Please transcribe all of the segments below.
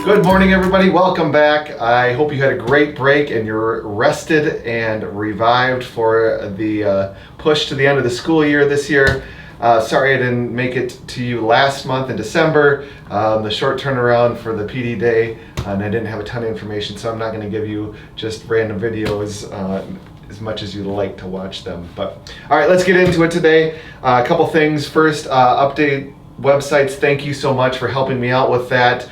Good morning, everybody. Welcome back. I hope you had a great break and you're rested and revived for the push to the end of the school year this year. Sorry I didn't make it to you last month in December, the short turnaround for the PD day, and I didn't have a ton of information, so I'm not going to give you just random videos as much as you'd like to watch them. But all right, let's get into it today. A couple things. First, update websites. Thank you so much for helping me out with that.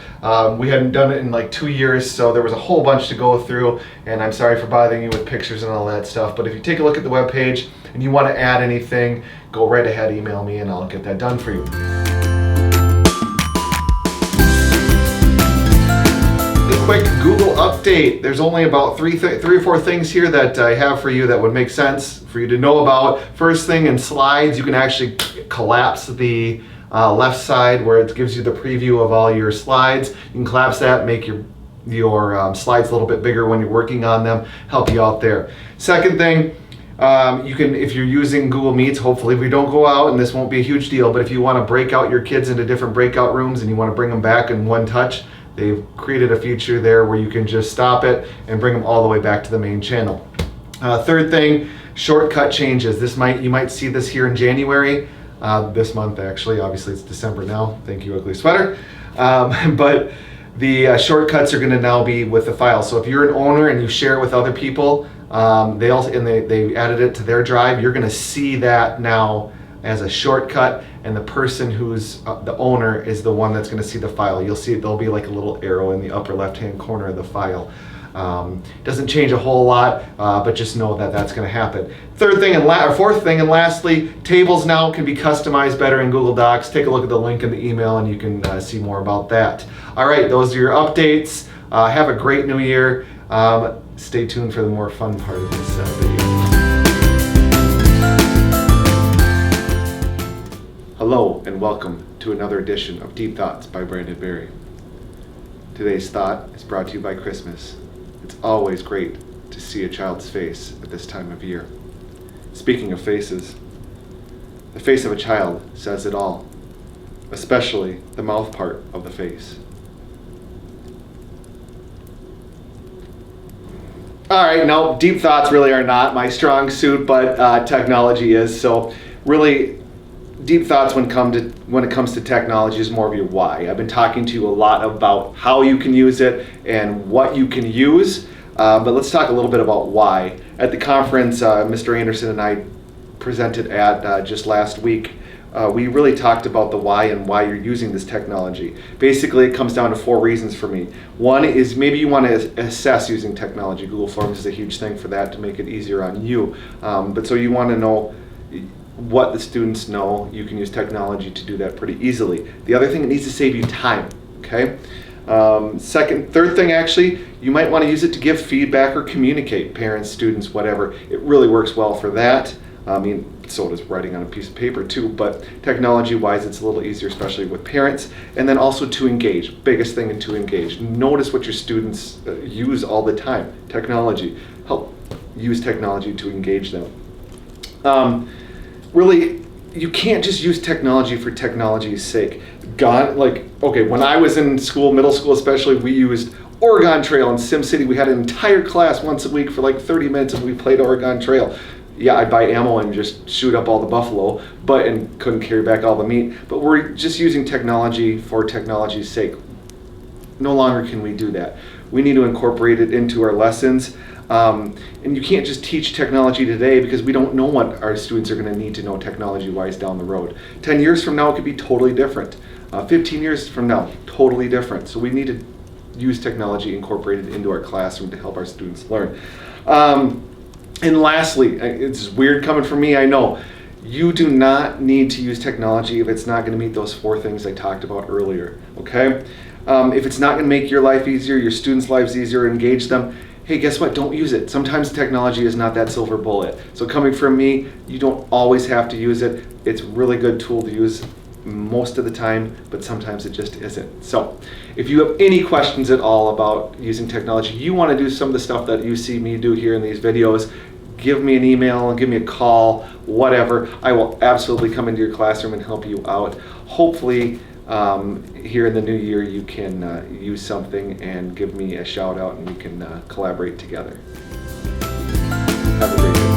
We hadn't done it in like 2 years, so there was a whole bunch to go through, and I'm sorry for bothering you with pictures and all that stuff. But if you take a look at the web page and you want to add anything, go right ahead, email me, and I'll get that done for you. A quick Google update. There's only about three or four things here that I have for you that would make sense for you to know about. First thing, in slides, you can actually collapse the left side where it gives you the preview of all your slides. You can collapse that, make your slides a little bit bigger when you're working on them, help you out there. Second thing, you can, if you're using Google Meets, hopefully we don't go out and this won't be a huge deal, but if you want to break out your kids into different breakout rooms and you want to bring them back in one touch, they've created a feature there where you can just stop it and bring them all the way back to the main channel. Third thing, shortcut changes. You might see this here in January. This month actually, obviously it's December now, thank you ugly sweater, but the shortcuts are going to now be with the file. So if you're an owner and you share it with other people, they added it to their drive, you're going to see that now as a shortcut, and the person who's the owner is the one that's going to see the file. You'll see there'll be like a little arrow in the upper left hand corner of the file. Doesn't change a whole lot, but just know that that's going to happen. Fourth thing, and lastly, tables now can be customized better in Google Docs. Take a look at the link in the email and you can see more about that. All right, those are your updates. Have a great new year. Stay tuned for the more fun part of this video. Hello and welcome to another edition of Deep Thoughts by Brandon Berry. Today's thought is brought to you by Christmas. It's always great to see a child's face at this time of year. Speaking of faces, the face of a child says it all, especially the mouth part of the face. All right, no, deep thoughts really are not my strong suit, but technology is. So really, deep thoughts when it comes to technology is more of your why. I've been talking to you a lot about how you can use it and what you can use, but let's talk a little bit about why. At the conference, Mr. Anderson and I presented at just last week, we really talked about the why and why you're using this technology. Basically, it comes down to 4 reasons for me. One is maybe you want to assess using technology. Google Forms is a huge thing for that to make it easier on you. But so you want to know what the students know. You can use technology to do that pretty easily. The other thing, it needs to save you time, okay? Third thing actually, you might want to use it to give feedback or communicate, parents, students, whatever. It really works well for that. I mean, so does writing on a piece of paper too, but technology-wise, it's a little easier, especially with parents. And then also to engage, biggest thing in to engage. Notice what your students use all the time, technology. Help use technology to engage them. Really, you can't just use technology for technology's sake. When I was in school, middle school especially, we used Oregon Trail and SimCity. We had an entire class once a week for like 30 minutes and we played Oregon Trail. Yeah, I'd buy ammo and just shoot up all the buffalo, and couldn't carry back all the meat. But we're just using technology for technology's sake. No longer can we do that. We need to incorporate it into our lessons. And you can't just teach technology today because we don't know what our students are going to need to know technology-wise down the road. 10 years from now, it could be totally different. 15 years from now, totally different. So we need to use technology incorporated into our classroom to help our students learn. And lastly, it's weird coming from me, I know. You do not need to use technology if it's not going to meet those 4 things I talked about earlier, okay? If it's not going to make your life easier, your students' lives easier, engage them, hey, guess what? Don't use it. Sometimes technology is not that silver bullet. So coming from me, you don't always have to use it. It's a really good tool to use most of the time, but sometimes it just isn't. So if you have any questions at all about using technology, you want to do some of the stuff that you see me do here in these videos, give me an email, give me a call, whatever. I will absolutely come into your classroom and help you out. Hopefully here in the new year you can use something and give me a shout out and we can collaborate together. Have a great day.